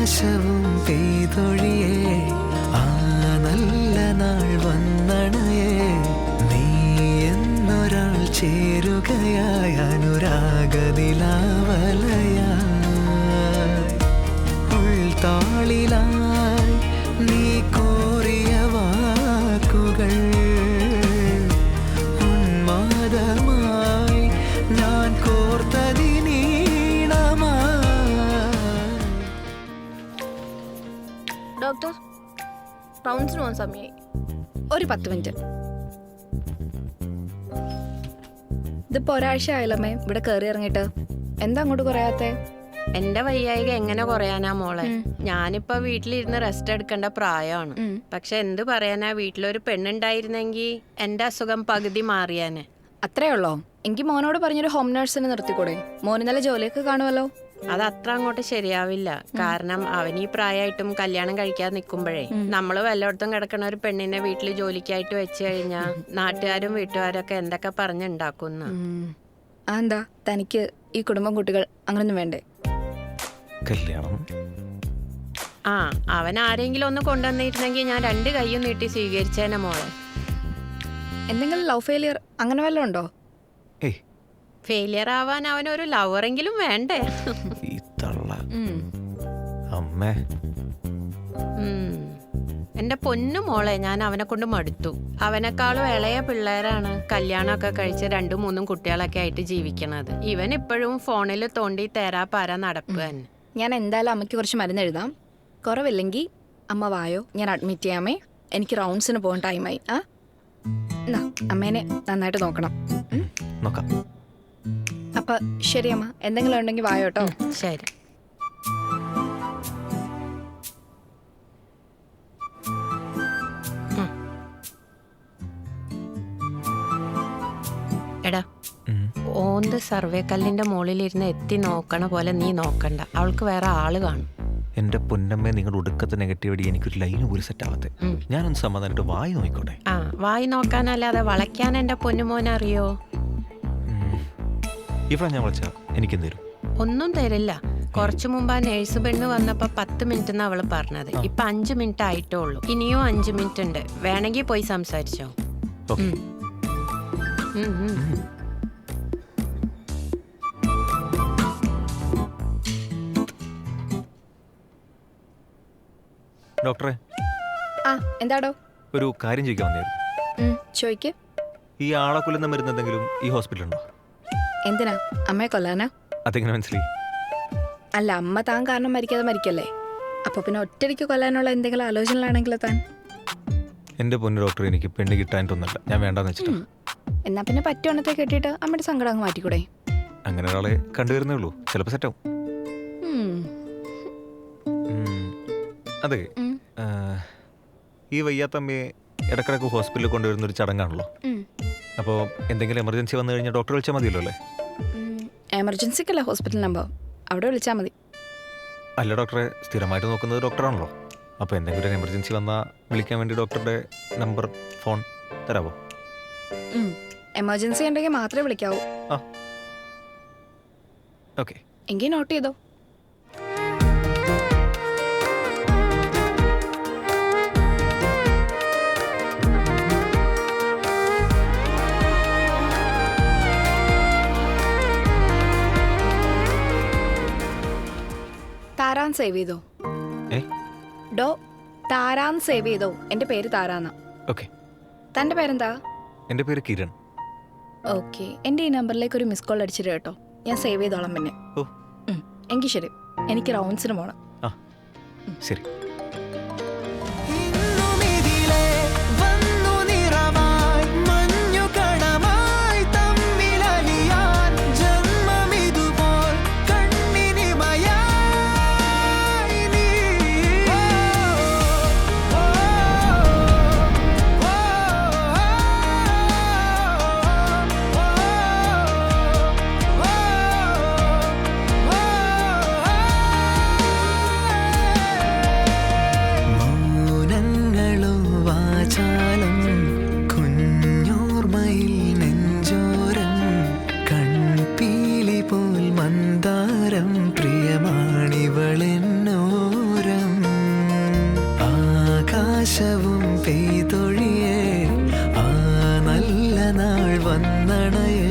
ആകാശവും പെയ്തൊഴിയേ ആ നല്ല നാൾ വന്നണയേ നീ എന്നൊരാൾ ചേരുകയായി അനുരാഗനിലാവലയായി ഉൾത്താളിലായി നീ കോറിയ വാക്കുകൾ ഉന്മാദമായി ഞാൻ ഡോക്ടർ റൗണ്ട്സിന് പോകാൻ സമയമായി. ഒരു 10 മിനിറ്റ്. ഇതിപ്പോ ഒരാഴ്ച ആയാലമ്മേ ഇവിടെ കയറി ഇറങ്ങിയിട്ട്. എന്താ അങ്ങോട്ട് കുറയാത്തെ? എന്റെ വയ്യായിക എങ്ങനെ കുറയാനാ മോളെ? ഞാനിപ്പോ വീട്ടിലിരുന്ന് റെസ്റ്റ് എടുക്കേണ്ട പ്രായമാണ്. പക്ഷെ എന്ത് പറയാനാ, വീട്ടിലൊരു പെണ്ണുണ്ടായിരുന്നെങ്കിൽ എന്റെ അസുഖം പകുതി മാറിയാനെ. അത്രേ ഉള്ളോ? എങ്കിൽ മോനോട് പറഞ്ഞൊരു ഹോം നഴ്സിനെ നിർത്തിക്കൂടെ? മോന് നല്ല ജോലിയൊക്കെ കാണുമല്ലോ. അത് അത്ര അങ്ങോട്ട് ശരിയാവില്ല. കാരണം അവൻ ഈ പ്രായമായിട്ടും കല്യാണം കഴിക്കാതെ നിൽക്കുമ്പോഴേ നമ്മള് വല്ലയിടത്തും കിടക്കണ ഒരു പെണ്ണിനെ വീട്ടിൽ ജോലിക്കായിട്ട് വെച്ച് കഴിഞ്ഞാ നാട്ടുകാരും വീട്ടുകാരും ഒക്കെ എന്തൊക്കെ പറഞ്ഞുണ്ടാക്കുന്ന. എന്താ തനിക്ക് ഈ കുടുംബം കുട്ടികൾ അങ്ങനൊന്നും വേണ്ടേ? കല്യാണം അവൻ ആരെങ്കിലും ഒന്ന് കൊണ്ടുവന്നിരുന്നെങ്കിൽ ഞാൻ 2 കൈയും നീട്ടി സ്വീകരിച്ചേനെ മോളെ. എന്തെങ്കിലും ലവ് ഫെയിലിയർ അങ്ങനെ വല്ലതും ഉണ്ടോ? ഫെയിലിയർ ആവാൻ അവനൊരു ലവറെങ്കിലും വേണ്ടേ? എന്റെ പൊന്നു മോളെ, ഞാൻ അവനെ കൊണ്ട് മടുത്തു. അവനെക്കാളും ഇളയ പിള്ളേരാണ് കല്യാണമൊക്കെ കഴിച്ച് 2-3 കുട്ടികളൊക്കെ ആയിട്ട് ജീവിക്കണത്. ഇവൻ ഇപ്പോഴും ഫോണിൽ തോണ്ടി തേരാ പാര നടപ്പ് തന്നെ. ഞാൻ എന്തായാലും അമ്മയ്ക്ക് കുറച്ച് മരുന്ന് എഴുതാം. കുറവില്ലെങ്കിൽ അമ്മ വായോ, ഞാൻ അഡ്മിറ്റ് ചെയ്യാമേ. എനിക്ക് റൗണ്ട്സിന് പോകാൻ ടൈമായി. എന്നാ അമ്മേനെ നന്നായിട്ട് നോക്കണം. അപ്പൊ ശരി അമ്മ, എന്തെങ്കിലും ഉണ്ടെങ്കിൽ വായോ കേട്ടോ. ശരി. എടാ, ഓന്ത് സർവേ കല്ലിന്റെ മുകളിലിരുന്ന് എത്തി നോക്കണ പോലെ നീ നോക്കണ്ട. അവൾക്ക് വേറെ ആള് കാണും. എന്റെ പൊന്നമ്മേ, നിങ്ങളുടെ ഒടുക്കത്തെ നെഗറ്റീവ് അടി എനിക്കൊരു ലൈന് പോലും സെറ്റ് ആവാത്തെ. ഞാനൊന്ന് സമാധാനമായിട്ട് വായി നോക്കിക്കോട്ടെ. വായി നോക്കാനല്ലാതെ വളയ്ക്കാൻ എന്റെ പൊന്നുമോനറിയോ? ഇവിടെ ഞാൻ വിളിച്ചാ എനിക്കും തരും? ഒന്നും തരില്ല. കുറച്ചു മുമ്പ് ആ നേഴ്സ് പെണ്ണ് വന്നപ്പോ 10 മിനിറ്റ് എന്ന് അവള് പറഞ്ഞത്. ഇപ്പൊ 5 മിനിറ്റ് ആയിട്ടേ ഉള്ളൂ. ഇനിയും 5 മിനിറ്റ് ഉണ്ട്. വേണമെങ്കിൽ പോയി സംസാരിച്ചോ. ഡോക്ടറെ, എന്താടോ? ഒരു കാര്യം ചോദിക്കാൻ വന്നായിരുന്നു. ചോദിക്ക്. ഈ ആളെ കൊല്ലുന്ന മരുന്ന് എന്തെങ്കിലും ഈ ഹോസ്പിറ്റലുണ്ടോ? എന്തിനാ? അമ്മയെ കൊല്ലാനാ? അതെങ്ങനെ മനസ്സിലായി? അല്ല, അമ്മ താൻ കാരണം മരിക്കാതെ മരിക്കല്ലേ. അപ്പൊ പിന്നെ ഒറ്റയ്ക്ക് കൊല്ലാനുള്ള എന്തെങ്കിലും ആലോചനകളാണെങ്കിലോ താൻ? എന്റെ പൊന്നു ഡോക്ടർ, എനിക്ക് പെണ്ണ് കിട്ടാനിട്ടൊന്നല്ല, ഞാൻ വേണ്ടെന്ന് വെച്ചിട്ടാ. എന്നാ പിന്നെ പറ്റുവണ്ണത്തെ കെട്ടിയിട്ട് അമ്മയുടെ സങ്കടം അങ്ങ് മാറ്റിക്കൂടെ? അങ്ങനെ ഒരാളെ കണ്ടുവരുന്നേ ഉള്ളൂ, ചിലപ്പോൾ സെറ്റാവും. അതെ, ഈ വയ്യാത്തമ്മയെ ഇടക്കിടക്ക് ഹോസ്പിറ്റലിൽ കൊണ്ടുവരുന്ന ഒരു ചടങ്ങാണല്ലോ. അപ്പോൾ എന്തെങ്കിലും എമർജൻസി വന്നു കഴിഞ്ഞാൽ ഡോക്ടറെ വിളിച്ചാൽ മതിയല്ലോ അല്ലേ? എമർജൻസിക്കല്ല ഹോസ്പിറ്റൽ നമ്പർ, അവിടെ വിളിച്ചാൽ മതി. അല്ല ഡോക്ടറെ, സ്ഥിരമായിട്ട് നോക്കുന്നത് ഡോക്ടറാണല്ലോ. അപ്പോൾ എന്തെങ്കിലും ഒരു എമർജൻസി വന്നാൽ വിളിക്കാൻ വേണ്ടി ഡോക്ടറുടെ നമ്പർ, ഫോൺ തരാമോ? എമർജൻസി ഉണ്ടെങ്കിൽ മാത്രമേ വിളിക്കാവൂ. ഓക്കെ, എങ്കിൽ നോട്ട് ചെയ്തോ. താരാൻ സേവ് ചെയ്തോ? താരാൻ സേവ് ചെയ്തോ? എന്റെ പേര് താരാന്ന. ഓക്കെ. തന്റെ പേരെന്താ? എന്റെ പേര് കിരൺ. ഓക്കെ, എന്റെ ഈ നമ്പറിലേക്ക് ഒരു മിസ് കോൾ അടിച്ചിട്ട് കേട്ടോ, ഞാൻ സേവ് ചെയ്തോളാം. പിന്നെ എങ്കിൽ ശരി, എനിക്ക് റൗണ്ട്സിന് പോണം. ശരി. വന്നണയേ